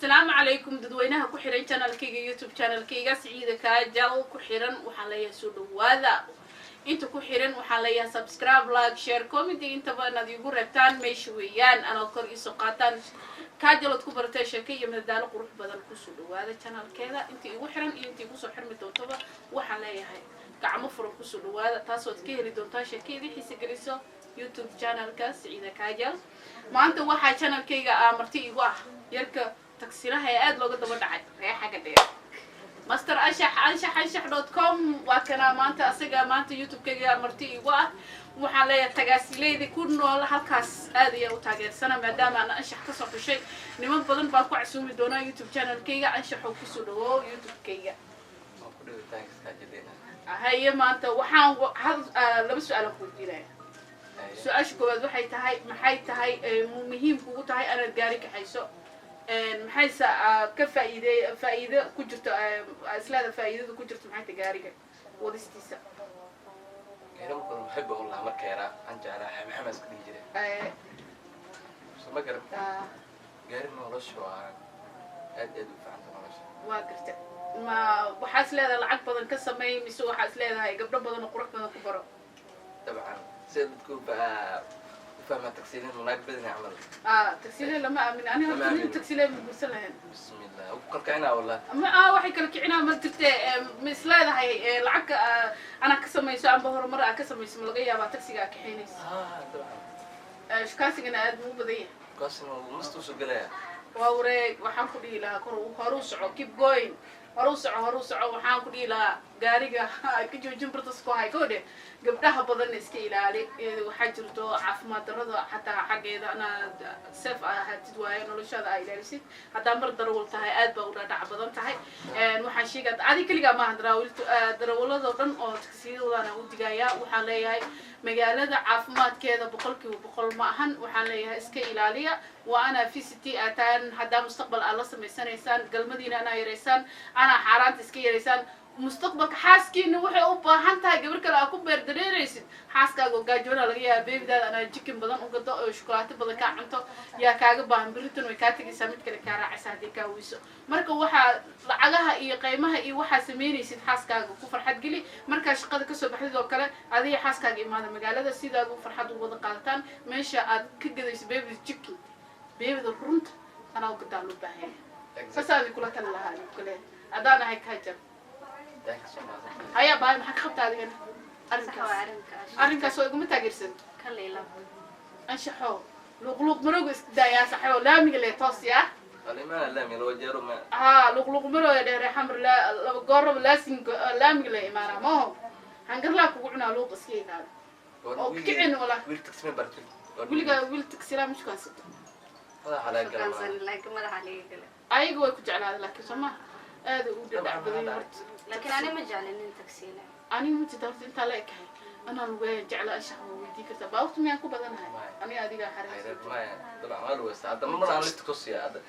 السلام عليكم dadweynaha ku xiran channelkayga YouTube channelkayga Saciida Kaajal ku xiran waxaan leeyahay soo dhawaada inta ku xiran waxaan leeyahay subscribe like share comment inta badan igu reebtaan meesha weeyaan ana kor iso qaataan Kaajal ku bartay sheekay iyo madadaalo qurux badan ku soo dhawaada channelkeeda inta igu xiran iyo inta igu soo xirmi doontaba waxaan leeyahay gacmo furan ku soo dhawaada taas oo ka heli doontaa sheekadii xiisa geliso YouTube channelka Saciida Kaajal maanta waxa channelkayga marti igu ah yarka taksiraha ee aad looga daba dhacay reexaga dheer master anshax.com waa kana maanta asaga maanta YouTube-kayga marti igu ah waxaan leeyahay tagaasileeyda ku nool halkaas aad iyo u taageersana maadaama aan anshax ka soo xushay niman badan baa ku casuumi doona YouTube channel-kayga anshax oo ku soo dhawo YouTube-kayga haye maanta waxaan laba su'aal ku weydiinaya su'aasha koowaad waxay tahay maxay tahay muhiim kugu tahay inaad gaari ka hayso maxay ka faa'iido ku jirto islaada faa'iidada ku jirto maxay tahay gaariga wadistiisa gaariga wuxuu xib u lahaa markay yara aan jeclaa maxamed isku dhigi jiray ma garab gaari nolosha waa aad u fiican nolosha waa garta ma waxaad leedahay lacag badan ka sameey mise waxaad leedahay gabdho badan oo qurux badan ku baro dabcan sidoo فما تكسيلين هناك بدنا نعمل تكسيلين لما أمين أنا هني تكسيلين بقولسلهن بسم الله وكل كعنا والله ما واحد كل كعنا ما تكتة مثل هذا هاي العك أنا كسم يسوع بهور مرة كسم يسمى لقيا ما تكسي كحينيس طبعا إيش كاسي أنا مو بديه كاسي مستوس الجلاء ووريك وحنقولي لها هروس keep going هروس وحنقولي لها قاريجا كجو جنبرتسكو هاي كوده gabdhaha badan iska ilaali waxa jirto caafimaad darrada xataa xageeda ana safe ahaatid waayo noloshada ay ilaalisid hadaa mar darawal tahay aad baa u dhaadhac badan tahay waxaan sheegay adi kaliya ma darawalada dhan oo taksiidooda u digaya waxaan leeyahay magaalada caafimaadkeeda 100% ma ahan waxaan leeyahay iska ilaaliya waa ana VCT ataan hadaa mustaqbal aad la sameysanaysaan galmadiina ana yareysaan ana xaaraanta iska yareysaan mustaqbalka xaaskiina waxay u baahan tahay gabar kale aad ku beer dareeraysid xaaskaaga gaajoona laga yaabaa beebidaada ana chicken badan u gado oo shukulaato badan ka cunto yaa kaaga baahan biritan way ka tagaysaa mid kale ka raacaysaa hadii ka weyso marka waxa lacagaha iyo qiimaha iyo waxa sameynaysid xaaskaaga ku farxad gali marka shaqada ka soo baxday oo kale adiga xaaskaaga imaada magaalada sidaad u farxad u wada qaadataan meesha aad ka gadayso beebida chicken beebida runta ana u gadaa loo baahan fasaadi kula tan lahaa kale adana hay ka jab هيا باي ما حكبت هذه أرنكاس ويقوم تاجرسن كليلا أنشحوا لغلوق مروق استدايا صحوا لا ميلي توصيا ما لا ميلو جرو ما لغلوق مروق يا حمر لا قرب لا سين لا ميلي إمارة ما هو هنقر لك وقعنا لوق اسكين هذا أو كعين ولا ويلتكسمي برتل ويلتكسلا مش كان ست هذا حلاق كان لك ما راح عليه أي قوي كجعل هذا لكن سما هذا ودع بديورت لكن أنا ما جعلني تكسيله أنا متدرت أنت عليك هاي أنا الوين جعل أشهر وديك تبى وقت ما يكون بدنها أنا أديك حريص ما طبعا ما له بس هذا مرة أنا لست قصي هذا